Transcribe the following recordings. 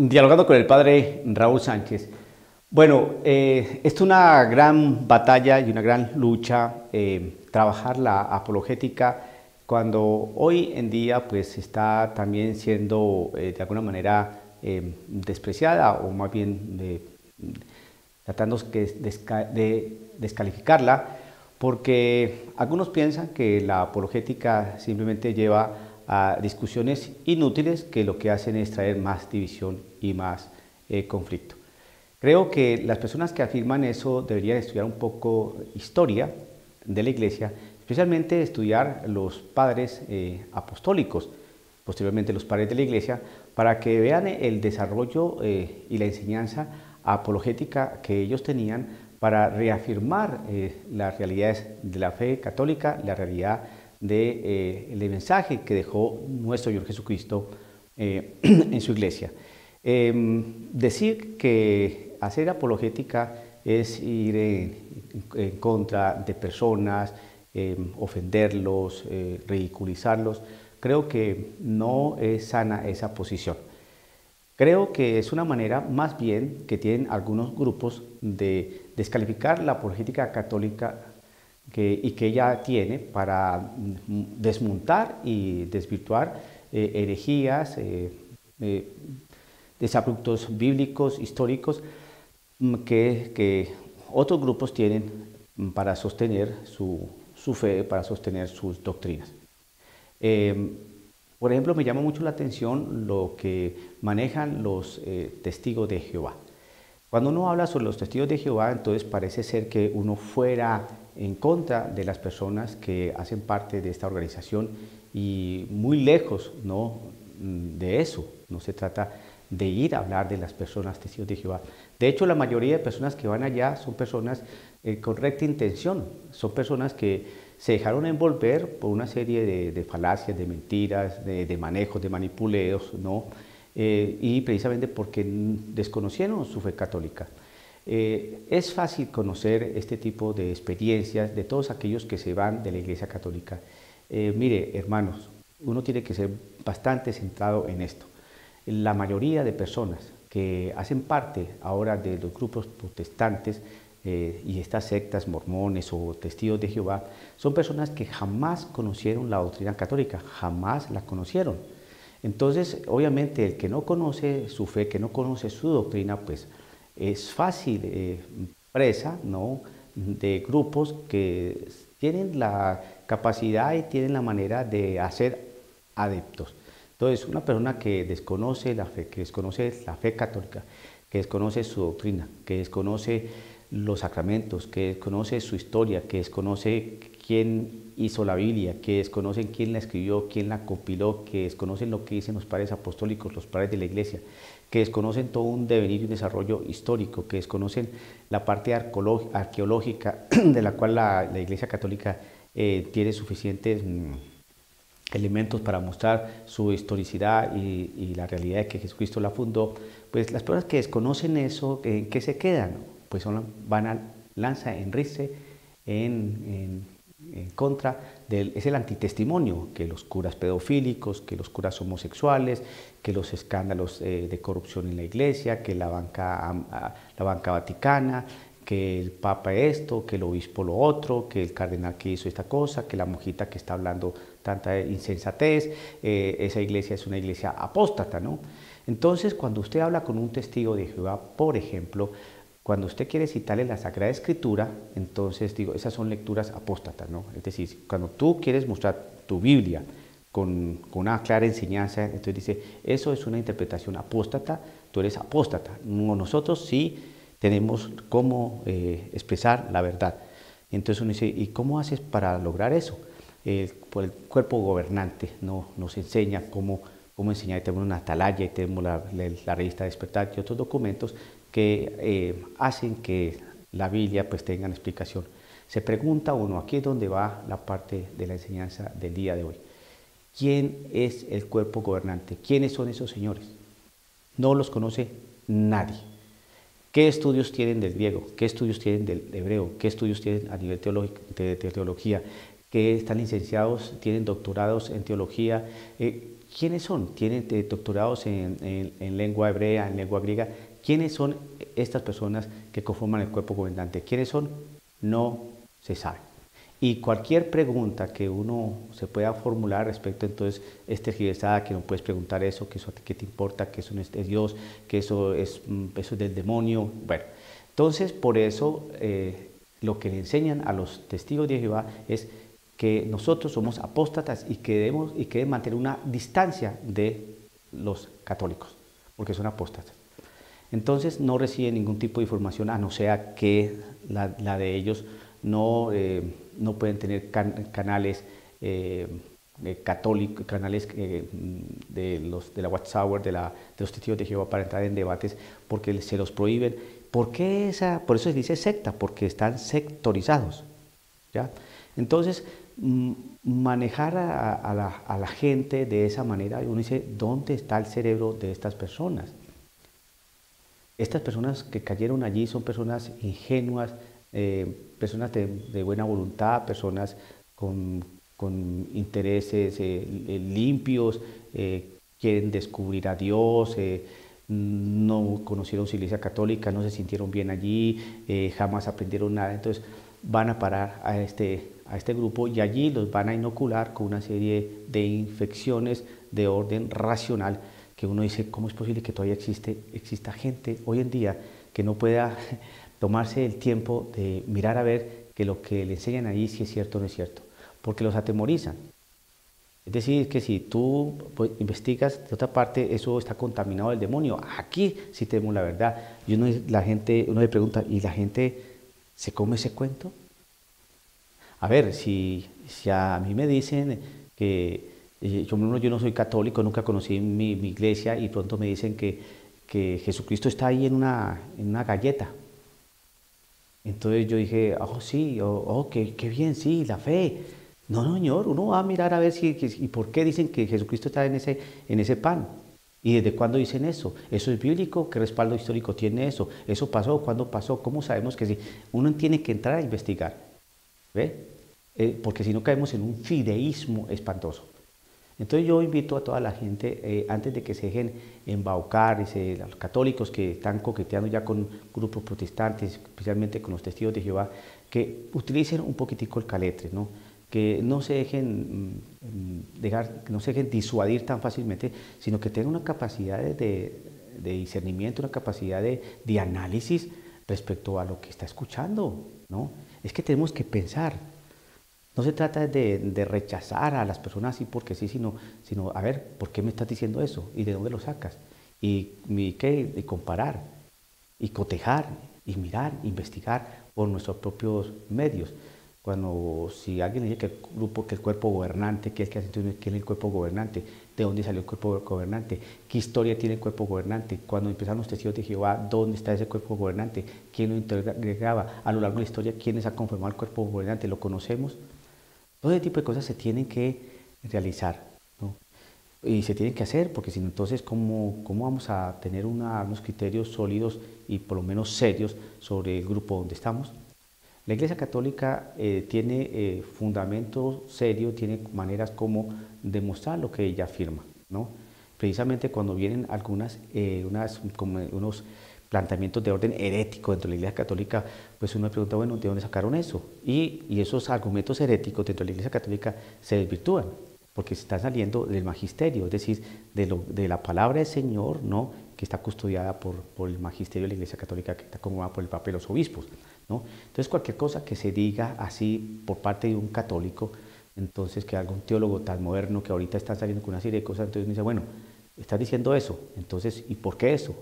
Dialogando con el padre Raúl Sánchez. Bueno, es una gran batalla y una gran lucha trabajar la apologética cuando hoy en día pues está también siendo de alguna manera despreciada o más bien tratando de descalificarla porque algunos piensan que la apologética simplemente lleva a discusiones inútiles que lo que hacen es traer más división y más conflicto. Creo que las personas que afirman eso deberían estudiar un poco historia de la Iglesia, especialmente estudiar los padres apostólicos, posteriormente los padres de la Iglesia, para que vean el desarrollo y la enseñanza apologética que ellos tenían para reafirmar las realidades de la fe católica, la realidad del mensaje que dejó nuestro Señor Jesucristo en su iglesia. Decir que hacer apologética es ir en contra de personas, ofenderlos, ridiculizarlos, creo que no es sana esa posición. Creo que es una manera más bien que tienen algunos grupos de descalificar la apologética católica y que ella tiene para desmontar y desvirtuar herejías, desabruptos bíblicos, históricos, que otros grupos tienen para sostener su fe, para sostener sus doctrinas. Por ejemplo, me llama mucho la atención lo que manejan los testigos de Jehová. Cuando uno habla sobre los testigos de Jehová, entonces parece ser que uno fuera en contra de las personas que hacen parte de esta organización y muy lejos, ¿no?, de eso. No se trata de ir a hablar de las personas testigos de Jehová. De hecho, la mayoría de personas que van allá son personas con recta intención, son personas que se dejaron envolver por una serie de falacias, de mentiras, de manejos, de manipuleos, ¿no? Y precisamente porque desconocieron su fe católica. Es fácil conocer este tipo de experiencias de todos aquellos que se van de la Iglesia Católica. Mire, hermanos, uno tiene que ser bastante centrado en esto. La mayoría de personas que hacen parte ahora de los grupos protestantes y estas sectas mormones o testigos de Jehová son personas que jamás conocieron la doctrina católica, jamás la conocieron. Entonces, obviamente, el que no conoce su fe, que no conoce su doctrina, pues es fácil presa, ¿no?, de grupos que tienen la capacidad y tienen la manera de hacer adeptos. Entonces, una persona que desconoce la fe, que desconoce la fe católica, que desconoce su doctrina, que desconoce los sacramentos, que desconoce su historia, que desconoce quién hizo la Biblia, que desconocen quién la escribió, quién la compiló, que desconocen lo que dicen los padres apostólicos, los padres de la Iglesia, que desconocen todo un devenir y un desarrollo histórico, que desconocen la parte arqueológica de la cual la Iglesia Católica tiene suficientes elementos para mostrar su historicidad y la realidad de que Jesucristo la fundó. Pues las personas que desconocen eso, ¿en qué se quedan? Pues van a lanza en rice, en contra es el antitestimonio, que los curas pedofílicos, que los curas homosexuales, que los escándalos de corrupción en la iglesia, que la banca vaticana, que el papa esto, que el obispo lo otro, que el cardenal que hizo esta cosa, que la monjita que está hablando tanta insensatez, esa iglesia es una iglesia apóstata, ¿no? Entonces, cuando usted habla con un testigo de Jehová, por ejemplo, cuando usted quiere citarle la Sagrada Escritura, entonces digo, esas son lecturas apóstatas, ¿no? Es decir, cuando tú quieres mostrar tu Biblia con una clara enseñanza, entonces dice, eso es una interpretación apóstata, tú eres apóstata. Nosotros sí tenemos cómo expresar la verdad. Entonces uno dice, ¿y cómo haces para lograr eso? Por el cuerpo gobernante, ¿no?, nos enseña cómo enseñar. Tenemos una atalaya y tenemos la revista Despertar y otros documentos que hacen que la Biblia pues tenga explicación. Se pregunta uno, aquí es donde va la parte de la enseñanza del día de hoy. ¿Quién es el cuerpo gobernante? ¿Quiénes son esos señores? No los conoce nadie. ¿Qué estudios tienen del griego? ¿Qué estudios tienen del hebreo? ¿Qué estudios tienen a nivel de teología? que están licenciados, tienen doctorados en teología. ¿Quiénes son? Tienen doctorados en lengua hebrea, en lengua griega. ¿Quiénes son estas personas que conforman el cuerpo gobernante? ¿Quiénes son? No se sabe. Y cualquier pregunta que uno se pueda formular respecto, entonces, es tergiversada, que no puedes preguntar eso, que eso qué te importa, que eso no es de Dios, que eso es del demonio. Bueno, entonces, por eso, lo que le enseñan a los testigos de Jehová es que nosotros somos apóstatas y que deben mantener una distancia de los católicos, porque son apóstatas. Entonces no reciben ningún tipo de información, a no ser que la de ellos no pueden tener canales católicos, canales de la Watchtower, de los testigos de Jehová para entrar en debates, porque se los prohíben. ¿Por qué por eso se dice secta? Porque están sectorizados, ¿ya? Entonces, manejar a la gente de esa manera, uno dice, ¿dónde está el cerebro de estas personas? Estas personas que cayeron allí son personas ingenuas, personas de buena voluntad, personas con intereses limpios, quieren descubrir a Dios, no conocieron su iglesia católica, no se sintieron bien allí, jamás aprendieron nada, entonces van a parar a este grupo y allí los van a inocular con una serie de infecciones de orden racional, que uno dice, ¿cómo es posible que todavía exista gente hoy en día que no pueda tomarse el tiempo de mirar a ver que lo que le enseñan ahí si es cierto o no es cierto? Porque los atemorizan. Es decir, que si tú investigas de otra parte, eso está contaminado del demonio. Aquí sí tenemos la verdad. Y uno le pregunta, ¿y la gente se come ese cuento? A ver, si a mí me dicen que yo no soy católico, nunca conocí mi iglesia y pronto me dicen que Jesucristo está ahí en una galleta. Entonces yo dije, oh sí, qué bien, sí, la fe. No, señor, uno va a mirar a ver y por qué dicen que Jesucristo está en ese pan. ¿Y desde cuándo dicen eso? ¿Eso es bíblico? ¿Qué respaldo histórico tiene eso? ¿Eso pasó? ¿Cuándo pasó? ¿Cómo sabemos que sí? Uno tiene que entrar a investigar, ¿ve? Porque si no caemos en un fideísmo espantoso. Entonces yo invito a toda la gente, antes de que se dejen embaucar, los católicos que están coqueteando ya con grupos protestantes, especialmente con los testigos de Jehová, que utilicen un poquitico el caletre, ¿no? Que no se dejen disuadir tan fácilmente, sino que tengan una capacidad de discernimiento, una capacidad de análisis respecto a lo que está escuchando, ¿no? Es que tenemos que pensar. No se trata de rechazar a las personas así porque sí, sino a ver, ¿por qué me estás diciendo eso? ¿Y de dónde lo sacas? Y comparar, y cotejar, y mirar, investigar por nuestros propios medios. Si alguien dice que el cuerpo gobernante, ¿qué es el cuerpo gobernante? ¿De dónde salió el cuerpo gobernante? ¿Qué historia tiene el cuerpo gobernante? Cuando empezaron los testigos de Jehová, ¿dónde está ese cuerpo gobernante? ¿Quién lo integraba? A lo largo de la historia, ¿quiénes han conformado el cuerpo gobernante? ¿Lo conocemos? Todo ese tipo de cosas se tienen que realizar, ¿no? Y se tienen que hacer, porque si no, entonces, ¿cómo vamos a tener unos criterios sólidos y por lo menos serios sobre el grupo donde estamos? La Iglesia Católica tiene fundamento serio, tiene maneras como demostrar lo que ella afirma, ¿no? Precisamente cuando vienen unos planteamientos de orden herético dentro de la Iglesia Católica, pues uno me pregunta, bueno, ¿de dónde sacaron eso? Y esos argumentos heréticos dentro de la Iglesia Católica se desvirtúan, porque se están saliendo del magisterio, es decir, de la palabra del Señor, ¿no? Que está custodiada por el magisterio de la Iglesia Católica, que está conformada por el Papa y los obispos, ¿no? Entonces, cualquier cosa que se diga así por parte de un católico, entonces que algún teólogo tan moderno que ahorita está saliendo con una serie de cosas, entonces me dice, bueno, estás diciendo eso, entonces, ¿y por qué eso?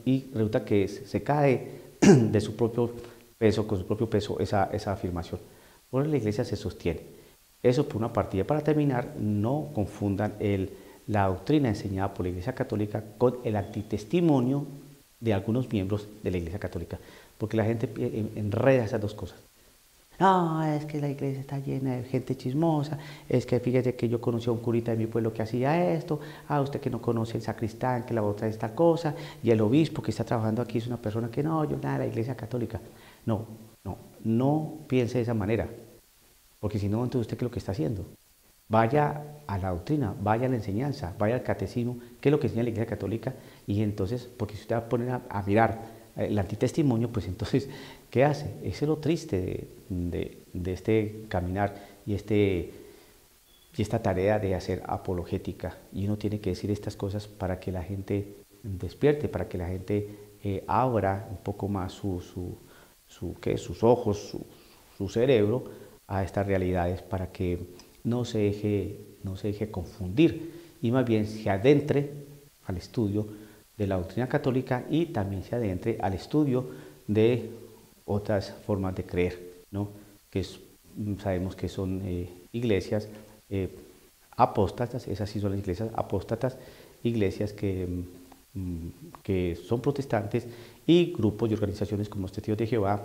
Y resulta que se cae de su propio peso, con su propio peso, esa afirmación. Por la Iglesia se sostiene. Eso por una parte. Y para terminar, no confundan la doctrina enseñada por la Iglesia Católica con el antitestimonio de algunos miembros de la Iglesia Católica, porque la gente enreda esas dos cosas. No, es que la iglesia está llena de gente chismosa, es que fíjese que yo conocí a un curita de mi pueblo que hacía esto, usted que no conoce el sacristán, que la otra es esta cosa, y el obispo que está trabajando aquí es una persona que no, yo nada, la Iglesia Católica. No piense de esa manera, porque si no, entonces usted qué es lo que está haciendo. Vaya a la doctrina, vaya a la enseñanza, vaya al catecismo, qué es lo que enseña la Iglesia Católica, y entonces, porque si usted va a poner a mirar el antitestimonio, pues entonces, ¿qué hace? Eso es lo triste de este caminar y esta tarea de hacer apologética. Y uno tiene que decir estas cosas para que la gente despierte, para que la gente abra un poco más sus ojos, su cerebro a estas realidades, para que no se deje confundir y más bien se adentre al estudio de la doctrina católica y también se adentre al estudio de otras formas de creer, ¿no? Sabemos que son iglesias apóstatas, esas sí son las iglesias apóstatas, iglesias que son protestantes, y grupos y organizaciones como los Testigos de Jehová,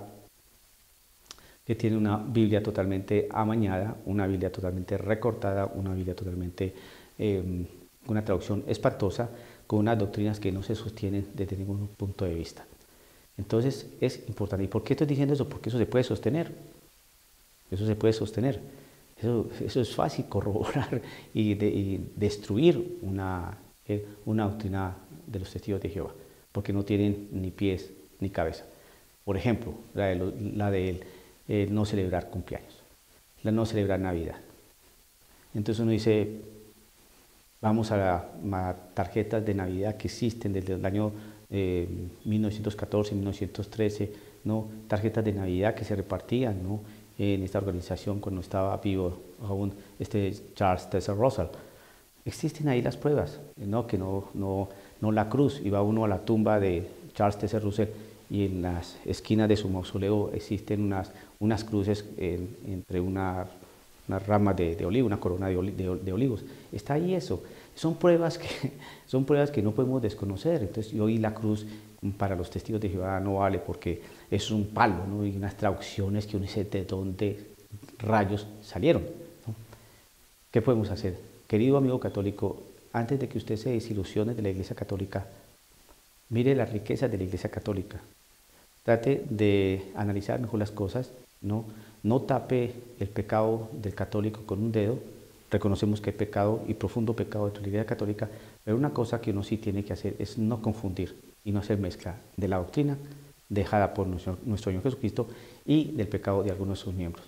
que tienen una Biblia totalmente amañada, una Biblia totalmente recortada, una Biblia totalmente, una traducción espantosa, con unas doctrinas que no se sostienen desde ningún punto de vista. Entonces es importante. ¿Y por qué estoy diciendo eso? Porque eso se puede sostener. Eso se puede sostener. Eso es fácil corroborar y destruir una doctrina de los Testigos de Jehová, porque no tienen ni pies ni cabeza. Por ejemplo, la de no celebrar cumpleaños, la no celebrar Navidad. Entonces uno dice, vamos a tarjetas de Navidad que existen desde el año 1914, 1913, ¿no? Tarjetas de Navidad que se repartían, ¿no? En esta organización cuando estaba vivo aún Charles Taze Russell. Existen ahí las pruebas, ¿no? Que no la cruz. Iba uno a la tumba de Charles Taze Russell y en las esquinas de su mausoleo existen unas cruces entre unas ramas de olivo, una corona de olivos. Está ahí eso. Son pruebas que no podemos desconocer. Entonces, hoy la cruz para los Testigos de Jehová no vale porque es un palo, ¿no? Y unas traducciones que uno dice de dónde rayos salieron, ¿no? ¿Qué podemos hacer? Querido amigo católico, antes de que usted se desilusione de la Iglesia Católica, mire las riquezas de la Iglesia Católica. Trate de analizar mejor las cosas, no tape el pecado del católico con un dedo. Reconocemos que hay pecado y profundo pecado dentro de la Iglesia Católica, pero una cosa que uno sí tiene que hacer es no confundir y no hacer mezcla de la doctrina dejada por nuestro Señor Jesucristo y del pecado de algunos de sus miembros.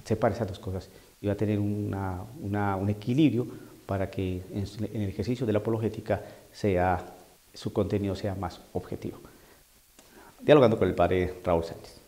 Separa esas dos cosas y va a tener un equilibrio para que en el ejercicio de la apologética su contenido sea más objetivo. Dialogando con el padre Raúl Sánchez.